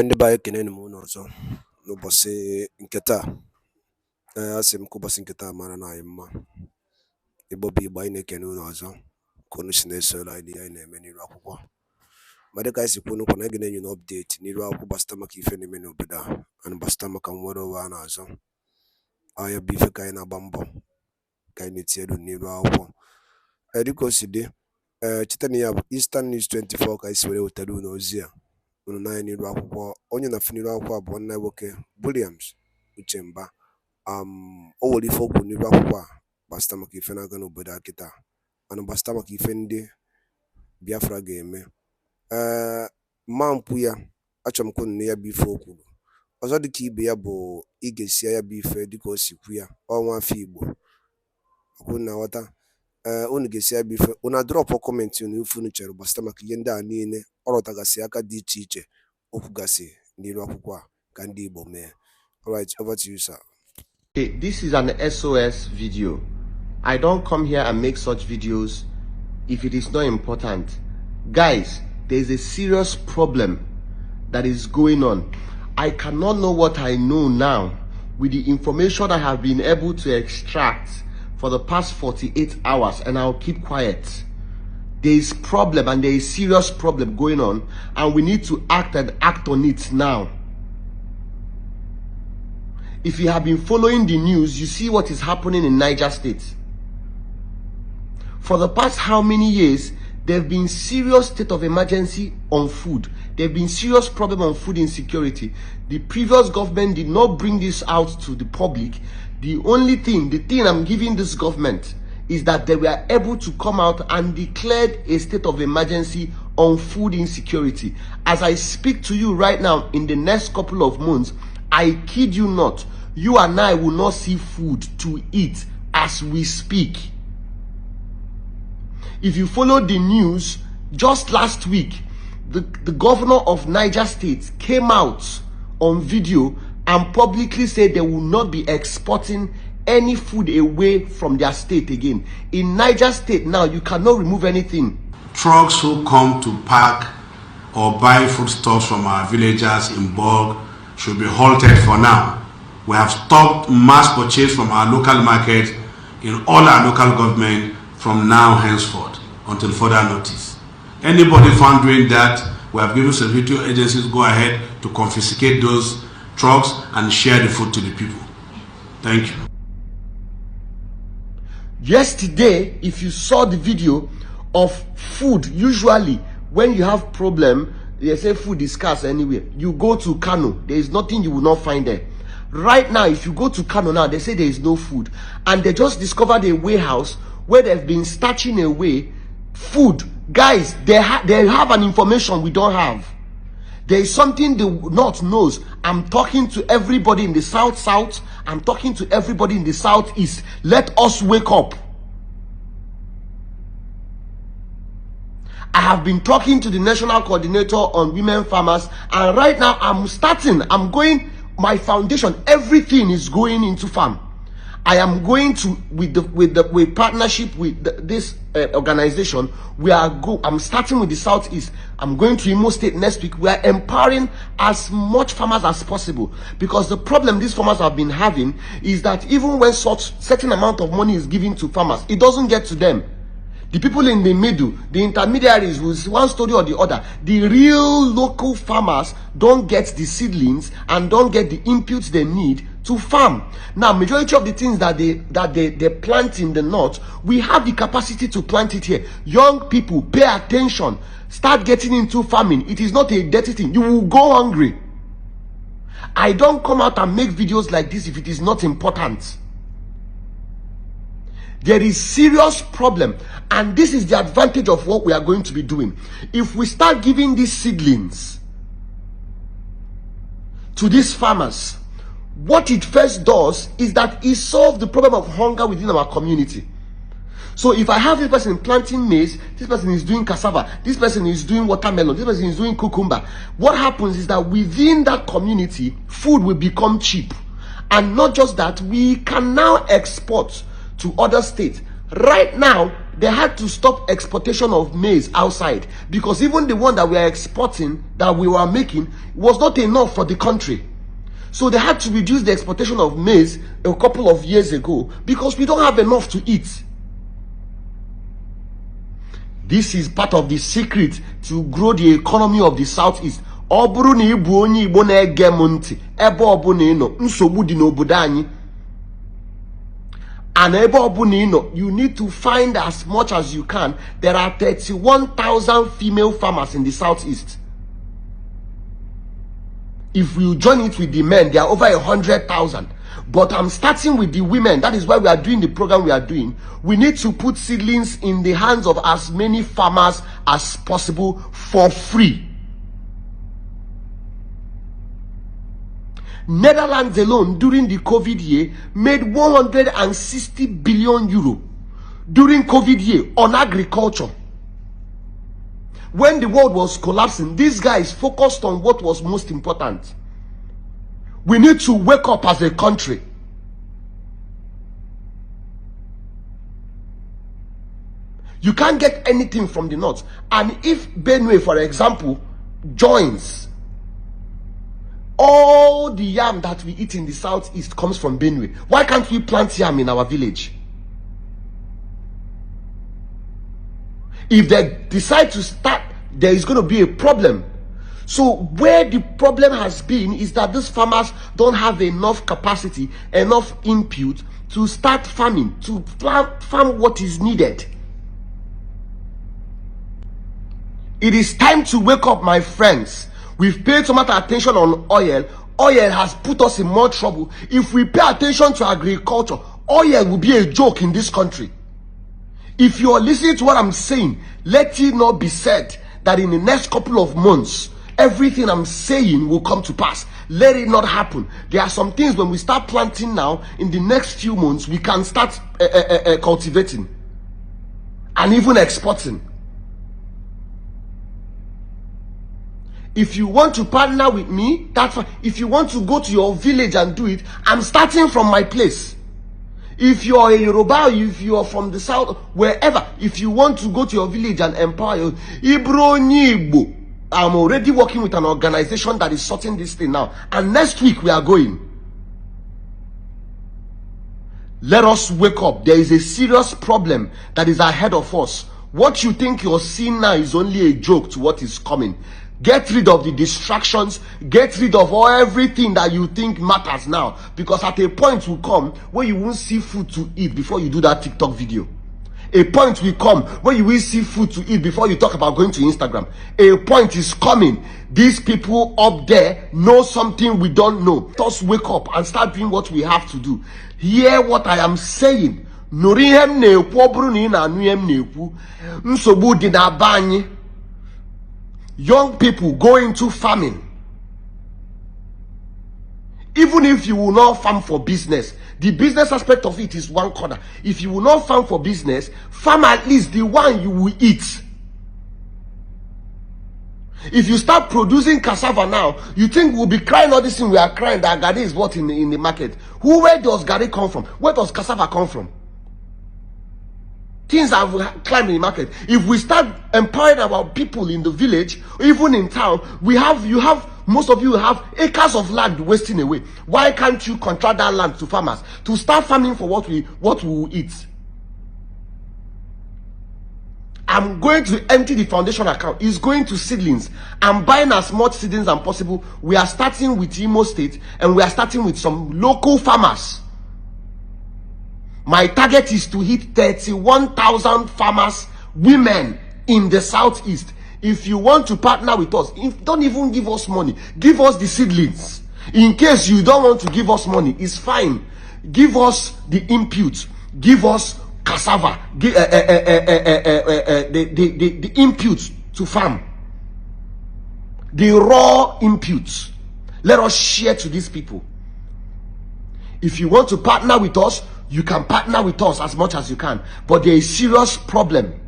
Ndị be anyị ekene m unu ọzọ n'ụbọchị nke taa. Asị m ka ụbọchị nke taa mara na anyị mma. Igbo bụ Igbo, anyị na-ekene unu ọzọ ka unu si na-esoro anyị n'ihe anyị na-eme n'iru akwụkwọ. Ma dịka anyị si kwuo n'ụkwụ na anyị ga-enye unu ọpdeti n'iru akwụkwọ gbasịta maka ife na-eme n'obodo a ana gbasịta maka nnwere onwe a na-azọ. Ọya bụ ife ka anyị na-agba mbọ ka anyị na-etinyere unu n'iru akwụkwọ. Dịka o si dị, cheta na ya bụ Eastern News 24 ka anyị si were wetara unu ozi a. Unu na n'iru akwụkwọ, onye na-afụ n'iru akwụkwọ bụ nwanne nwoke Williams Uchemba. O nwere ife okwu n'iru akwụkwọ a gbasịta maka ife na-aga n'obodo a kịta, mana gbasịta maka ife ndị Biafra ga-eme. Ma mpụ ya, achọrọ m ka unu na ya bụ ife okwu. Ọzọ dịka ibe ya bụ igesia ya bụ ife dịka o si kwu ya, ọnwa afọ Igbo okwu na nghọta. Unu ga-esi ya bụ ife, unu drọpụ kọmentị unu ife unu chere gbasịta maka ihe ndị a niile ọ rọtagasị aka dị iche iche okwu gasị n'iru akwụkwọ a ka ndị Igbo mee. Alright, over to you, sir. Okay, this is an SOS video. I don't come here and make such videos if it is not important. Guys, there is a serious problem that is going on. I cannot know what I know now with the information I have been able to extract for the past 48 hours, and I'll keep quiet. There is problem, and there is serious problem going on, and we need to act on it now. If you have been following the news, you see what is happening in Niger State. For the past how many years, there have been serious state of emergency on food. There have been serious problem on food insecurity. The previous government did not bring this out to the public. The thing I'm giving this government is that they were able to come out and declared a state of emergency on food insecurity. As I speak to you right now, in the next couple of months, I kid you not, you and I will not see food to eat as we speak. If you follow the news, just last week, the governor of Niger State came out on video and publicly said they will not be exporting any food away from their state again. In Niger State now, you cannot remove anything. Trucks who come to park or buy foodstuffs from our villagers in bulk should be halted for now. We have stopped mass purchase from our local market in all our local government from now henceforth until further notice. Anybody found doing that, we have given security agencies go ahead to confiscate those trucks and share the food to the people. Thank you. Yesterday, if you saw the video of food, usually when you have problem, they say food is scarce anywhere. You go to Kano, there is nothing you will not find there. Right now, if you go to Kano now, they say there is no food, and they just discovered a warehouse where they've been stashing away food. Guys, they have an information we don't have. There is something the North knows. I'm talking to everybody in the South. I'm talking to everybody in the Southeast. Let us wake up. I have been talking to the National Coordinator on Women Farmers, and right now I'm going, my foundation, everything is going into farm. I am going to, with partnership with this organization, I'm starting with the Southeast. I'm going to Imo State next week. We are empowering as much farmers as possible, because the problem these farmers have been having is that even when certain amount of money is given to farmers, it doesn't get to them. The people in the middle, the intermediaries, with one story or the other, the real local farmers don't get the seedlings and don't get the inputs they need to farm. Now, majority of the things that they plant in the north, we have the capacity to plant it here. Young people, pay attention. Start getting into farming. It is not a dirty thing. You will go hungry. I don't come out and make videos like this if it is not important. There is serious problem, and this is the advantage of what we are going to be doing. If we start giving these seedlings to these farmers, what it first does is that it solves the problem of hunger within our community. So if I have this person planting maize, this person is doing cassava, this person is doing watermelon, this person is doing cucumber, what happens is that within that community, food will become cheap. And not just that, we can now export to other states. Right now, they had to stop exportation of maize outside, because even the one that we are exporting, that we were making, was not enough for the country. So they had to reduce the exportation of maize a couple of years ago, because we don't have enough to eat. This is part of the secret to grow the economy of the Southeast. Oburu na ibu onye Igbo na-ege m ntị, ebe ọbụla ị nọ, nsogbu dị n'obodo anyị. And ebe ọbụla ị nọ, you need to find as much as you can. There are 31,000 female farmers in the Southeast. If you join it with the men, there are over 100,000. But I'm starting with the women. That is why we are doing the program we are doing. We need to put seedlings in the hands of as many farmers as possible for free. Netherlands alone during the COVID year made 160 billion euro during COVID year on agriculture. When the world was collapsing, these guys focused on what was most important. We need to wake up as a country. You can't get anything from the north. And if Benue, for example, joins, all the yam that we eat in the southeast comes from Benue. Why can't we plant yam in our village? If they decide to start, there is going to be a problem. So where the problem has been is that these farmers don't have enough capacity, enough input to start farming, to farm what is needed. It is time to wake up, my friends. We've paid so much attention on oil. Oil has put us in more trouble. If we pay attention to agriculture, oil will be a joke in this country. If you are listening to what I'm saying, let it not be said that in the next couple of months, everything I'm saying will come to pass. Let it not happen. There are some things when we start planting now, in the next few months, we can start cultivating and even exporting. If you want to partner with me, that's fine. If you want to go to your village and do it, I'm starting from my place. If you are a Yoruba, if you are from the south, wherever, if you want to go to your village and empower your Ibro Nyibo, I'm already working with an organization that is sorting this thing now. And next week we are going. Let us wake up. There is a serious problem that is ahead of us. What you think you're seeing now is only a joke to what is coming. Get rid of the distractions. Get rid of everything that you think matters now. Because at a point will come where you won't see food to eat before you do that TikTok video. A point will come where you will see food to eat before you talk about going to Instagram. A point is coming. These people up there know something we don't know. Let us wake up and start doing what we have to do. Hear what I am saying. Norihem na-ekwu oburu na ị na-anụ ihe m na-ekwu. Nsogbu dị na be anyị. Young people go into farming. Even if you will not farm for business, the business aspect of it is one corner. If you will not farm for business, farm at least the one you will eat. If you start producing cassava now, you think we'll be crying all this thing we are crying that Gari is what in the market. Where does Gari come from? Where does cassava come from? Things have climbed in the market. If we start empowering our people in the village, even in town, most of you have acres of land wasting away. Why can't you contract that land to farmers to start farming for what we will eat? I'm going to empty the foundation account. It's going to seedlings. I'm buying as much seedlings as possible. We are starting with Imo State and we are starting with some local farmers. My target is to hit 31,000 farmers, women in the southeast. If you want to partner with us, don't even give us money. Give us the seedlings. In case you don't want to give us money, it's fine. Give us the input. Give us cassava. The input to farm. The raw inputs. Let us share to these people. If you want to partner with us, you can partner with us as much as you can. But there is a serious problem.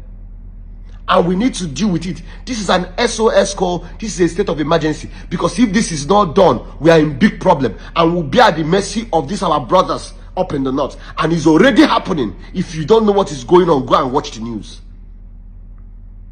And we need to deal with it. This is an SOS call. This is a state of emergency. Because if this is not done, we are in big problem. And we'll be at the mercy of these our brothers up in the north, and it's already happening. If you don't know what is going on, go and watch the news.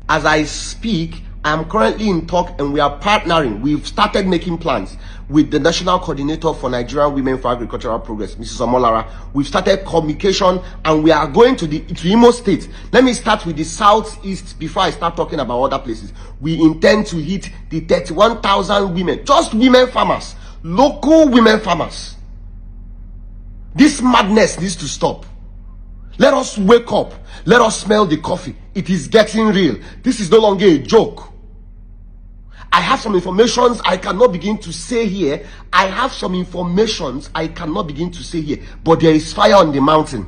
As I speak, I am currently in talk, and we are partnering. We've started making plans with the National Coordinator for Nigerian Women for Agricultural Progress, Mrs. Omolara. We've started communication, and we are going to Imo State. Let me start with the southeast before I start talking about other places. We intend to hit the 31,000 women, just women farmers, local women farmers. This madness needs to stop. Let us wake up. Let us smell the coffee. It is getting real. This is no longer a joke. I have some informations I cannot begin to say here. I have some informations I cannot begin to say here. But there is fire on the mountain.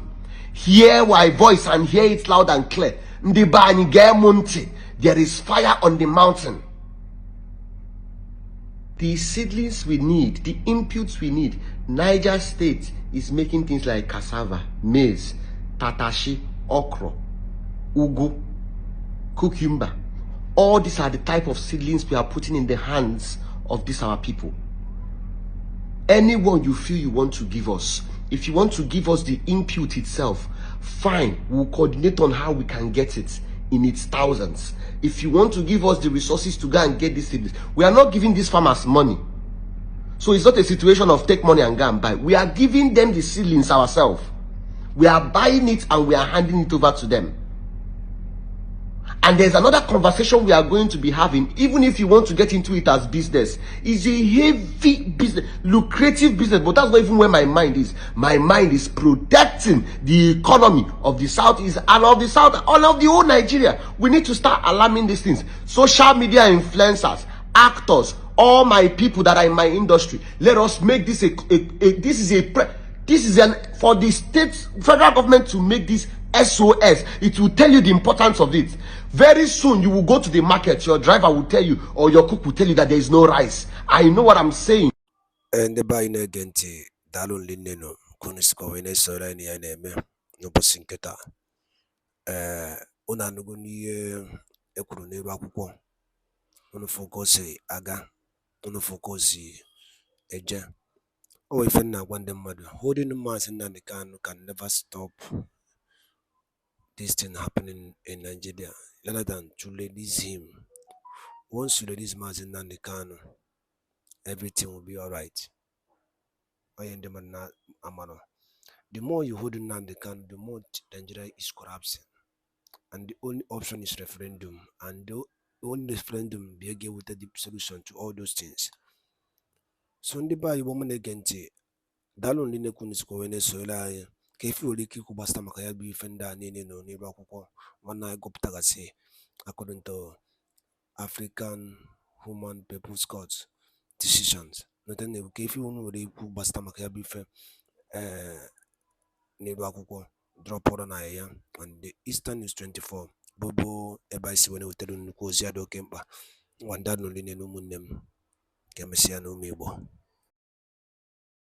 Hear my voice and hear it loud and clear. There is fire on the mountain. The seedlings we need, the inputs we need. Niger State is making things like cassava, maize, tatashi, okra, ugu, cucumber. All these are the type of seedlings we are putting in the hands of these our people. Anyone you feel you want to give us, if you want to give us the input itself, fine, we'll coordinate on how we can get it in its thousands. If you want to give us the resources to go and get these seedlings, we are not giving these farmers money. So it's not a situation of take money and go and buy. We are giving them the seedlings ourselves. We are buying it and we are handing it over to them. And there's another conversation we are going to be having, even if you want to get into it as business. It's a heavy business, lucrative business, but that's not even where my mind is. My mind is protecting the economy of the southeast and of the south, all of the whole Nigeria. We need to start alarming these things. Social media influencers, actors, all my people that are in my industry, let us make this for the state, federal government to make this SOS. It will tell you the importance of it. Very soon you will go to the market, your driver will tell you, or your cook will tell you that there is no rice. I know what I'm saying. And by negenti dalun lineno kunisko wene sora ni aneme no posinketa una nugu ni ekwuru n'elu akwụkwọ unu fokosi aga unu fokosi eje. Oh, if na agwa ndị mmadụ, holding mass in the can never stop this thing happening in Nigeria, rather than to release him. Once you release Mazen Nandekano, everything will be alright. The more you hold Nandekano, the more Nigeria is collapsing. And the only option is referendum. And the only referendum be able with the solution to all those things. So ndị ba Igbo mana ege ntị, daalụ ndị na-ekwu nzukọ wee na-esonyere anyị ka efi nwere ike ikwu gbasara maka ya bụ ife ndị a niile nọ n'elu akwụkwọ nwanne anyị gụpụtagasị according to African Human People's Court decisions. Note na ka efi nwere ikwu gbasara maka ya bụ ife n'elu akwụkwọ drop na ya, and the Eastern News 24 bụbụ ebe anyị si wee na-wetara nnukwu ozi ya dị oke mkpa. Ngwa ndị a nọ niile na ụmụnne m, ka emesịa n'ụmụ Igbo.